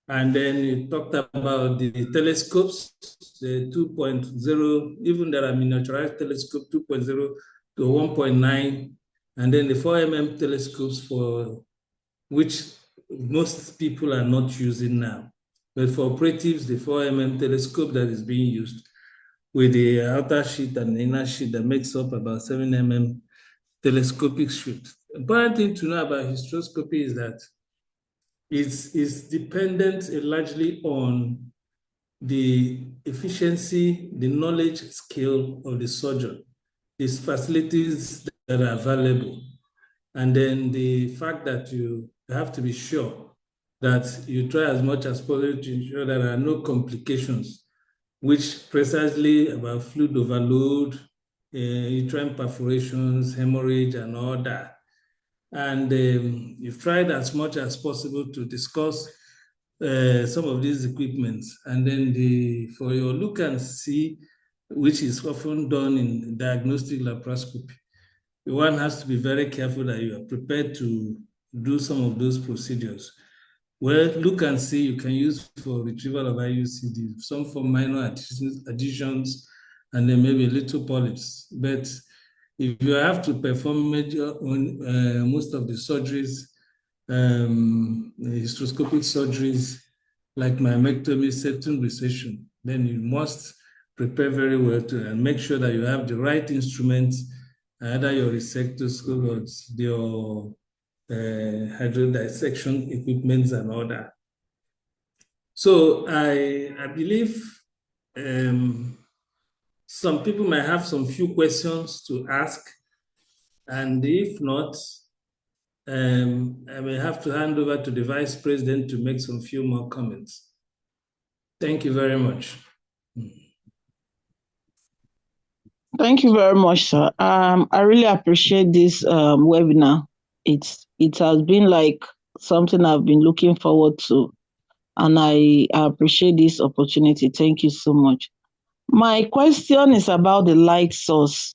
Speaker 2: And then you talked about the telescopes, the 2.0, even there are miniaturized telescope 2.0 to 1.9, and then the 4mm telescopes for which most people are not using now. But for operatives, the 4mm telescope that is being used with the outer sheet and the inner sheet that makes up about 7mm telescopic sheet. Important thing to know about hysteroscopy is that it's dependent largely on the efficiency, the knowledge skill of the surgeon, his facilities that are available, and then the fact that you have to be sure that you try as much as possible to ensure there are no complications, which precisely about fluid overload, uterine perforations, hemorrhage, and all that. And you've tried as much as possible to discuss some of these equipments. And then for your look and see, which is often done in diagnostic laparoscopy, one has to be very careful that you are prepared to do some of those procedures. Well, look and see you can use for retrieval of IUCD, some for minor additions, and then maybe little polyps. But if you have to perform most of the surgeries, hysteroscopic surgeries, like myomectomy, septum resection, then you must prepare very well and make sure that you have the right instruments, either your resectoscope or your hydrodissection equipments and all that. So I believe some people might have some few questions to ask, and if not, I may have to hand over to the Vice President to make some few more comments. Thank you very much.
Speaker 3: Thank you very much, sir. I really appreciate this webinar. It has been like something I've been looking forward to, and I appreciate this opportunity. Thank you so much. My question is about the light source.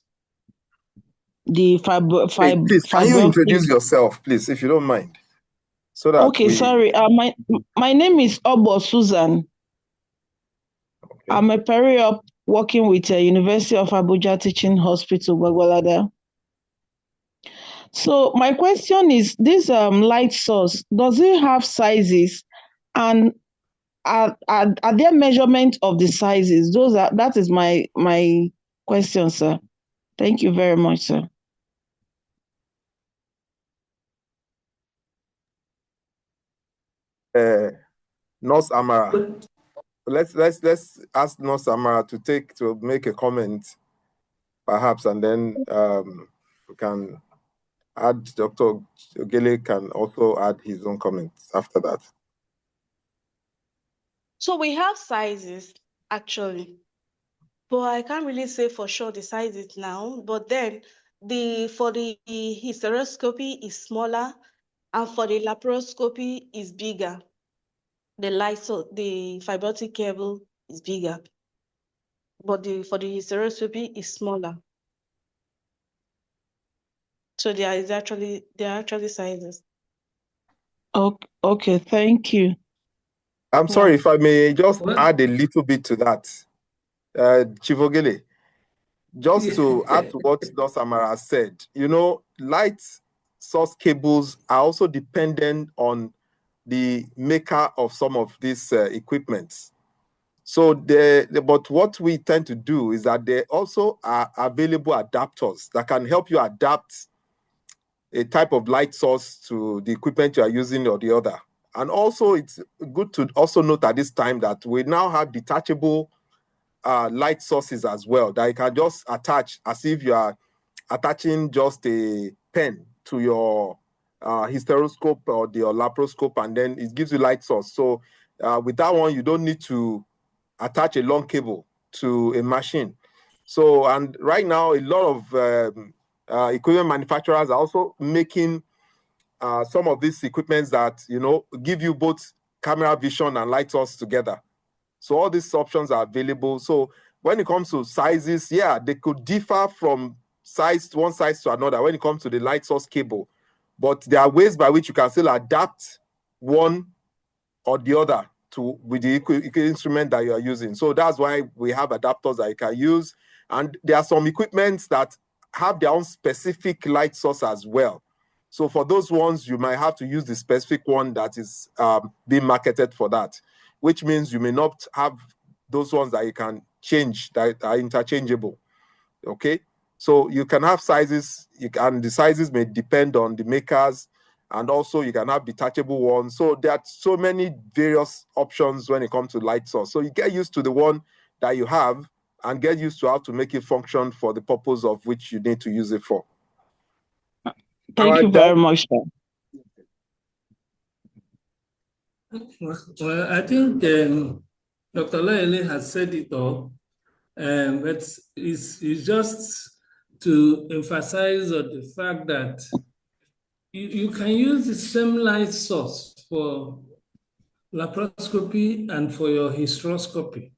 Speaker 3: The
Speaker 9: please, can you introduce yourself, please, if you don't mind? So that
Speaker 3: okay, sorry. My name is Obo Susan. Okay. I'm a peri-op working with the University of Abuja Teaching Hospital, Gwagwalada. So my question is, this light source, does it have sizes, and are there measurement of the sizes? That is my question, sir. Thank you very much, sir.
Speaker 9: Nurse Amara. Let's ask Nurse Amara to make a comment perhaps, and then we can add, Dr. Ogele can also add his own comments after that.
Speaker 7: So we have sizes, actually, but I can't really say for sure the sizes now. But then for the hysteroscopy is smaller, and for the laparoscopy is bigger. The fiber optic cable is bigger, but for the hysteroscopy is smaller. So they are actually sizes.
Speaker 3: Okay, thank you.
Speaker 9: I'm sorry, if I may just add a little bit to that. Chief Ogele, just to add to what Dr. Amara said, you know, light source cables are also dependent on the maker of some of these equipments. So, but what we tend to do is that there also are available adapters that can help you adapt a type of light source to the equipment you are using or the other. And also, it's good to also note at this time that we now have detachable light sources as well that you can just attach as if you are attaching just a pen to your hysteroscope or your laparoscope, and then it gives you light source. So with that one, you don't need to attach a long cable to a machine. So, and right now, a lot of equipment manufacturers are also making some of these equipments that, you know, give you both camera vision and light source together. So all these options are available. So when it comes to sizes, yeah, they could differ from one size to another when it comes to the light source cable. But there are ways by which you can still adapt one or the other with the instrument that you are using. So that's why we have adapters that you can use. And there are some equipments that have their own specific light source as well. So for those ones, you might have to use the specific one that is being marketed for that, which means you may not have those ones that you can change, that are interchangeable, okay? So you can have sizes, and the sizes may depend on the makers, and also you can have detachable ones. So there are so many various options when it comes to light source. So you get used to the one that you have and get used to how to make it function for the purpose of which you need to use it for.
Speaker 3: Thank you very much, sir.
Speaker 2: Well, I think Dr. Laele has said it all, but it's just to emphasize on the fact that you can use the same light source for laparoscopy and for your hysteroscopy.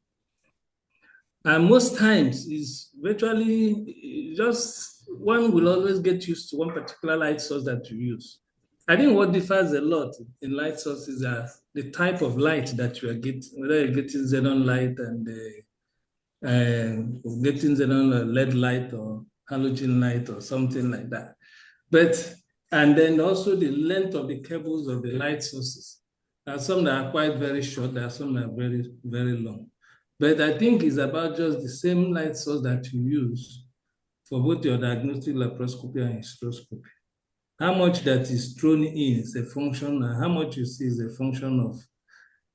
Speaker 2: And most times is virtually just one will always get used to one particular light source that you use. I think what differs a lot in light sources are the type of light that you are getting, whether you're getting xenon light and getting xenon LED light or halogen light or something like that. And then also the length of the cables of the light sources. There are some that are quite very short, there are some that are very, very long. But I think it's about just the same light source that you use for both your diagnostic laparoscopy and hysteroscopy. How much that is thrown in is a function, and how much you see is a function of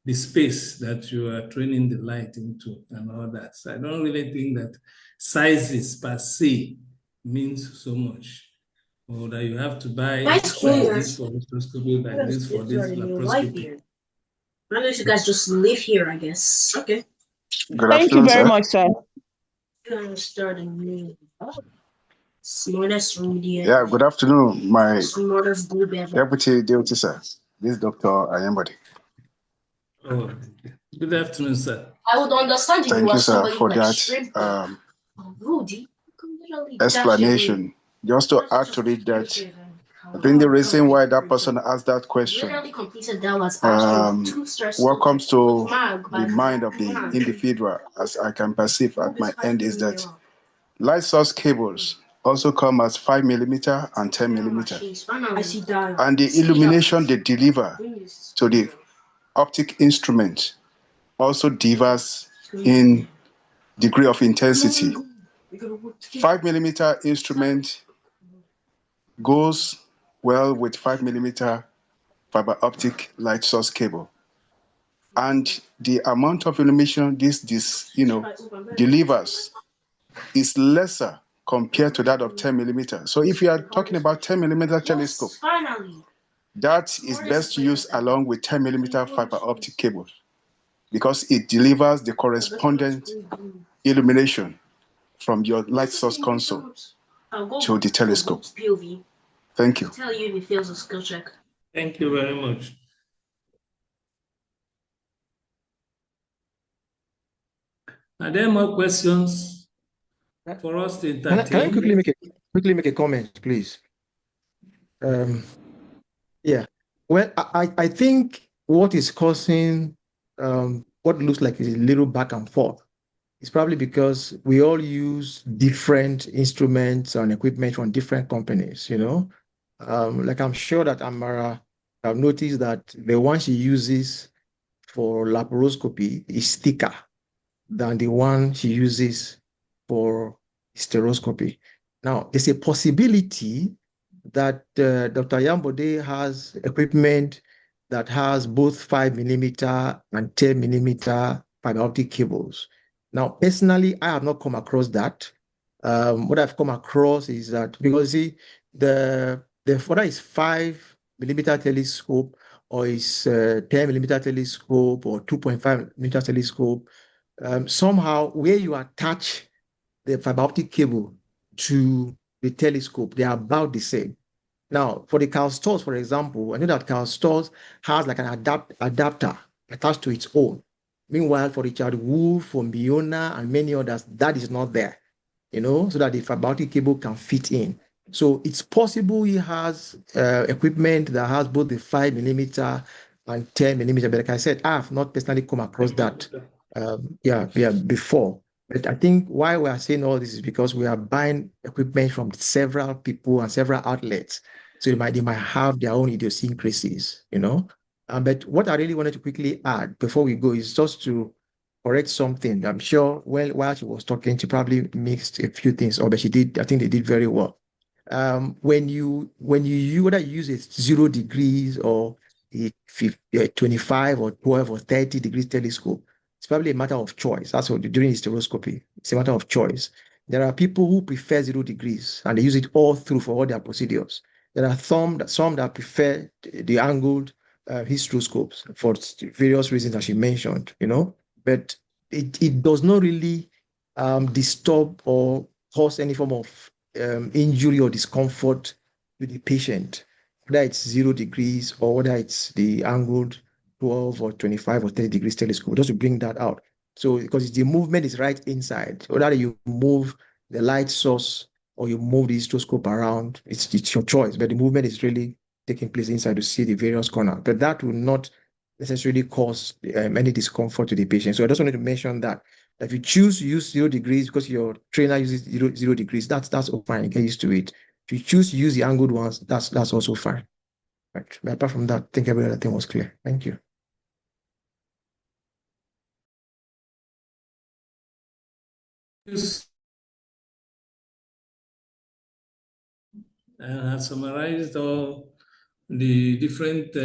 Speaker 2: the space that you are training the light into and all that. So I don't really think that sizes per se means so much, or that you have to buy like this for hysteroscopy, like this for this laparoscopy.
Speaker 10: Why don't you guys just live here, I guess? Okay.
Speaker 3: Thank you very much, sir.
Speaker 10: I'm starting smartest room here.
Speaker 11: Yeah, good afternoon, my
Speaker 10: Smartest group ever.
Speaker 11: deputy duty, sir. This is Dr. Ayambode.
Speaker 2: Oh, good afternoon, sir.
Speaker 10: I would understand if
Speaker 11: Thank you, sir,
Speaker 10: somebody
Speaker 11: for
Speaker 10: like
Speaker 11: that
Speaker 10: Rudy.
Speaker 11: explanation. Just to add to it that I think the reason why that person asked that question, what comes to the mind of the individual, as I can perceive at my end, is that light source cables also come as 5mm and 10mm. And the illumination they deliver to the optic instrument also differs in degree of intensity. 5mm instrument goes well with 5mm fiber optic light source cable, and the amount of illumination this delivers is lesser compared to that of 10 millimeter. So if you are talking about 10 millimeter telescope, that is best used along with 10 millimeter fiber optic cable because it delivers the correspondent illumination from your light source console to the telescope. Thank you.
Speaker 2: Thank you very much. Are there more questions for us to entertain?
Speaker 5: Can I quickly make a comment, please? Yeah. Well, I think what is causing what looks like is a little back and forth is probably because we all use different instruments and equipment from different companies, you know. Like I'm sure that Amara have noticed that the one she uses for laparoscopy is thicker than the one she uses for stereoscopy. Now, there's a possibility that Dr. Yambode has equipment that has both 5 millimeter and 10 millimeter fiber optic cables. Now, personally, I have not come across that. What I've come across is that because see, the whether it's 5 millimeter telescope or it's 10 millimeter telescope or 2.5 millimeter telescope, somehow where you attach the fiber optic cable to the telescope, they are about the same. Now, for the Karl Storz, for example, I know that Karl Storz has like an adapter attached to its own. Meanwhile, for Richard Wolf, for Miona, and many others, that is not there, you know, so that the fiber optic cable can fit in. So it's possible he has equipment that has both the 5 millimeter and 10 millimeter. But like I said, I have not personally come across that before. But I think why we are saying all this is because we are buying equipment from several people and several outlets. So they might have their own idiosyncrasies, you know. But what I really wanted to quickly add before we go is just to correct something. I'm sure while she was talking, she probably mixed a few things up, but she did, I think they did very well. When you whether you use a 0 degrees or a 25 or 12 or 30 degrees telescope, it's probably a matter of choice. That's what during stereoscopy, it's a matter of choice. There are people who prefer 0 degrees and they use it all through for all their procedures. There are some that prefer the angled hysteroscopes for various reasons that she mentioned, you know, but it does not really disturb or cause any form of injury or discomfort to the patient, whether it's 0 degrees or whether it's the angled 12 or 25 or 30 degrees telescope, just to bring that out. So because the movement is right inside, whether you move the light source or you move the hysteroscope around, it's your choice, but the movement is really taking place inside to see the various corners. But that will not necessarily cause any discomfort to the patient. So I just wanted to mention that if you choose to use 0 degrees because your trainer uses 0 degrees, that's all fine. You get used to it. If you choose to use the angled ones, that's also fine. Right. But apart from that, I think every other thing was clear. Thank you.
Speaker 2: And have summarized all the different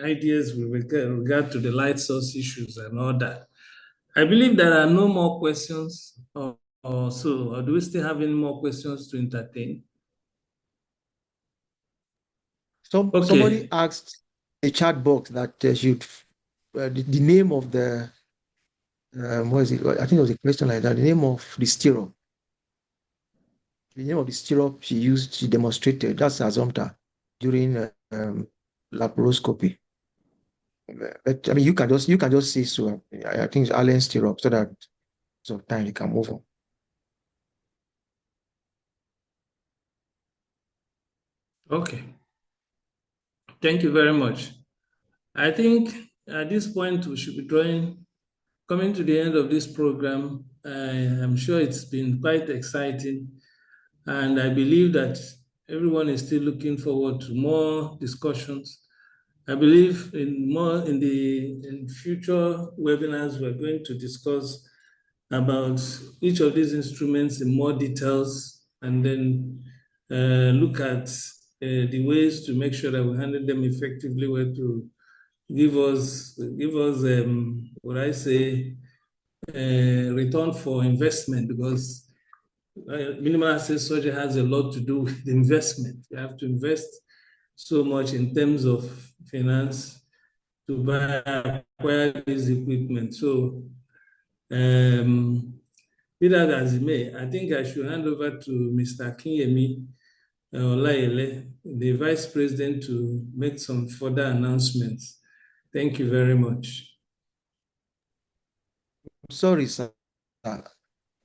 Speaker 2: ideas with regard to the light source issues and all that. I believe there are no more questions or so. Or do we still have any more questions to entertain?
Speaker 5: Somebody asked a chat box that should the name of the what is it? I think it was a question like that. The name of the stirrup. The name of the stirrup she demonstrated, that's Azomta during laparoscopy. But I mean, you can just say so. I think it's Allen stirrup, so that sometimes you can move on.
Speaker 2: Okay. Thank you very much. I think at this point we should be coming to the end of this program. I'm sure it's been quite exciting, and I believe that everyone is still looking forward to more discussions. I believe in future webinars, we're going to discuss about each of these instruments in more details, and then look at the ways to make sure that we handle them effectively, where to give us what I say, return for investment, because Minimal access surgery has a lot to do with investment. You have to invest so much in terms of finance to acquire this equipment. So, be that as it may, I think I should hand over to Mr. Kinyemi Olayele, the Vice President, to make some further announcements. Thank you very much.
Speaker 5: Sorry, sir.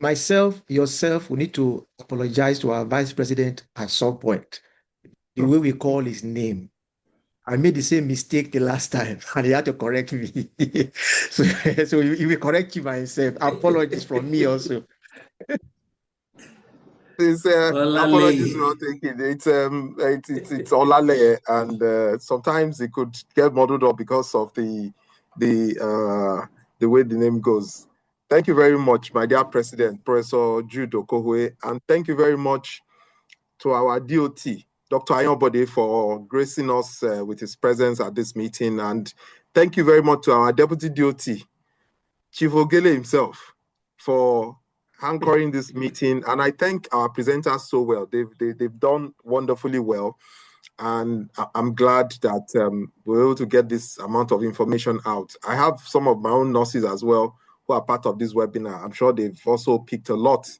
Speaker 5: Myself, yourself, we need to apologize to our Vice President at some point. The way we call his name. I made the same mistake the last time, and he had to correct me. so he will correct you by himself. Apologies from me also.
Speaker 9: Apologies for not taking it. It's Olale, and sometimes it could get muddled up because of the way the name goes. Thank you very much, my dear President, Professor Jude Okohue, and thank you very much to our DOT, Dr. Ayobode, for gracing us with his presence at this meeting, and thank you very much to our Deputy DOT, Chief Ogele himself, for anchoring this meeting, and I thank our presenters so well. They've done wonderfully well, and I'm glad that we're able to get this amount of information out. I have some of my own nurses as well who are part of this webinar. I'm sure they've also picked a lot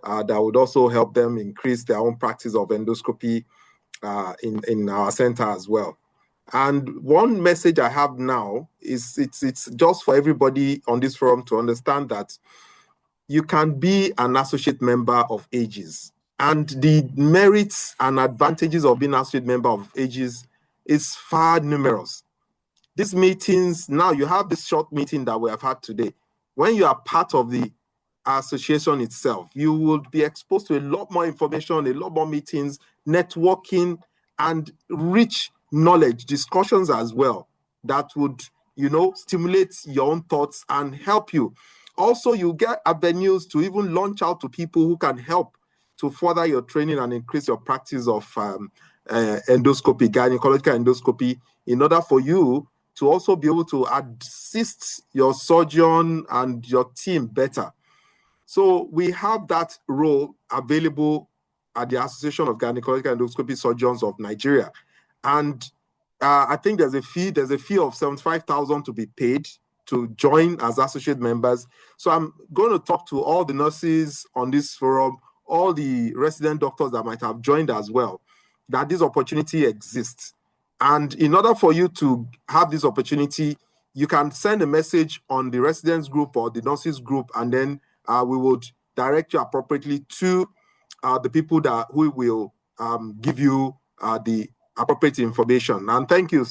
Speaker 9: that would also help them increase their own practice of endoscopy in our center as well. And one message I have now is it's just for everybody on this forum to understand that you can be an associate member of AEGIS. And the merits and advantages of being an associate member of AEGIS is far numerous. These meetings, now you have this short meeting that we have had today. When you are part of the association itself, you will be exposed to a lot more information, a lot more meetings, networking, and rich knowledge, discussions as well, that would, stimulate your own thoughts and help you. Also, you get avenues to even launch out to people who can help to further your training and increase your practice of endoscopy, gynecological endoscopy, in order for you to also be able to assist your surgeon and your team better. So we have that role available at the Association of Gynecological Endoscopy Surgeons of Nigeria. And I think there's a fee of 75,000 to be paid to join as associate members. So I'm going to talk to all the nurses on this forum, all the resident doctors that might have joined as well, that this opportunity exists. And in order for you to have this opportunity, you can send a message on the residents group or the nurses group, and then we would direct you appropriately to the people who will give you the appropriate information. And thank you.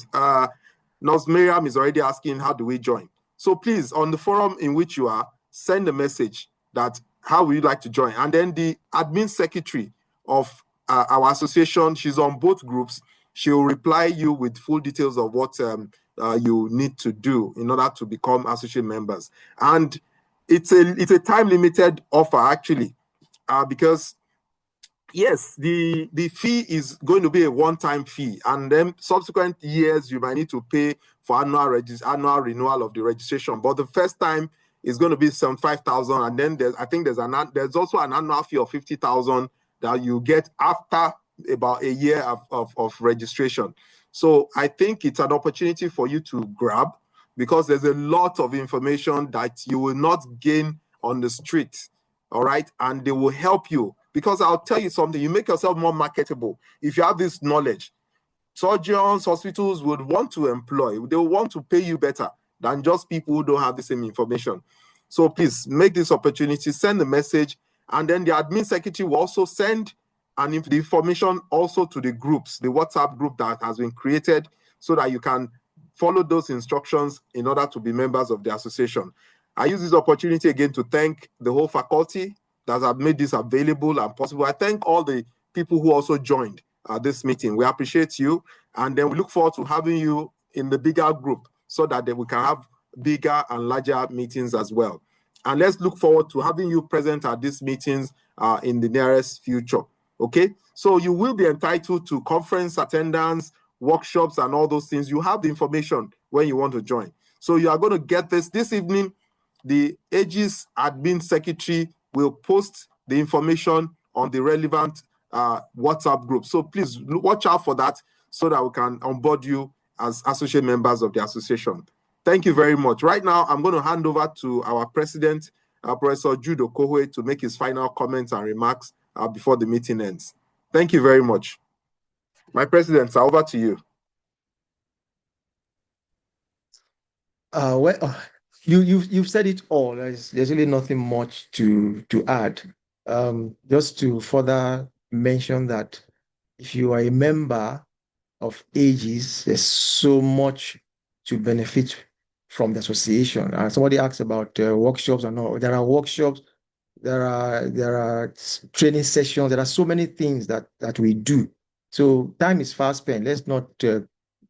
Speaker 9: Nurse Miriam is already asking, how do we join? So please, on the forum in which you are, send a message that how would you like to join? And then the admin secretary of our association, she's on both groups. She will reply you with full details of what you need to do in order to become associate members. And it's a time-limited offer, actually, because yes, the fee is going to be a one-time fee, and then subsequent years you might need to pay for annual renewal of the registration. But the first time is going to be 75,000, and then there's also an annual fee of 50,000 that you get after about a year of registration. So I think it's an opportunity for you to grab, because there's a lot of information that you will not gain on the street, all right? And they will help you, because I'll tell you something, you make yourself more marketable. If you have this knowledge, surgeons, hospitals would want to employ, they will want to pay you better than just people who don't have the same information. So please make this opportunity, send a message, and then the admin secretary will also send the information also to the groups, the WhatsApp group that has been created, so that you can follow those instructions in order to be members of the association. I use this opportunity again to thank the whole faculty that have made this available and possible. I thank all the people who also joined this meeting. We appreciate you, and then we look forward to having you in the bigger group so that we can have bigger and larger meetings as well. And let's look forward to having you present at these meetings in the nearest future. Okay, so you will be entitled to conference attendance, workshops, and all those things. You have the information when you want to join. So you are going to get this evening. The AEGIS admin secretary will post the information on the relevant WhatsApp group. So please watch out for that so that we can onboard you as associate members of the association. Thank you very much. Right now, I'm going to hand over to our president, Professor Jude Okohwe, to make his final comments and remarks before the meeting ends. Thank you very much. My president, over to you.
Speaker 5: You've said it all. There's really nothing much to add. Just to further mention that if you are a member of Aegis, there's so much to benefit from the association. Somebody asked about workshops and all. There are workshops, there are training sessions, there are so many things that we do. So time is fast spent. Let's not go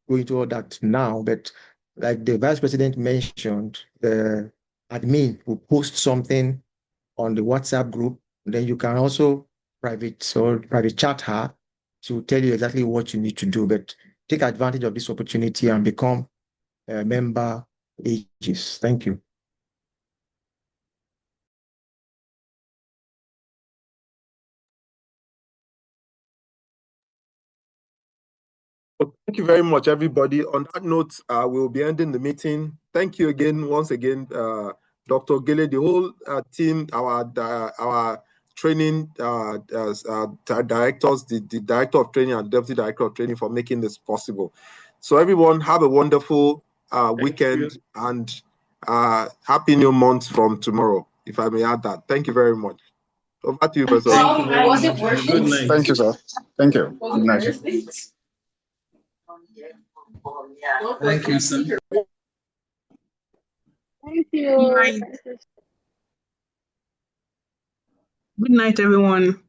Speaker 5: into all that now, but like the vice president mentioned, the admin will post something on the WhatsApp group. Then you can also private chat her to tell you exactly what you need to do. But take advantage of this opportunity and become a member Aegis. Thank you.
Speaker 9: Thank you very much, everybody. On that note, we'll be ending the meeting. Thank you again, once again, Dr. Gele, the whole team, our training directors, the director of training and deputy director of training for making this possible. So everyone, have a wonderful weekend and happy new month from tomorrow, if I may add that. Thank you very much. Over to you, Professor.
Speaker 11: Good night. Thank you, sir. Thank you. Good night.
Speaker 2: Thank you, sir.
Speaker 8: Thank you.
Speaker 12: Good night, everyone.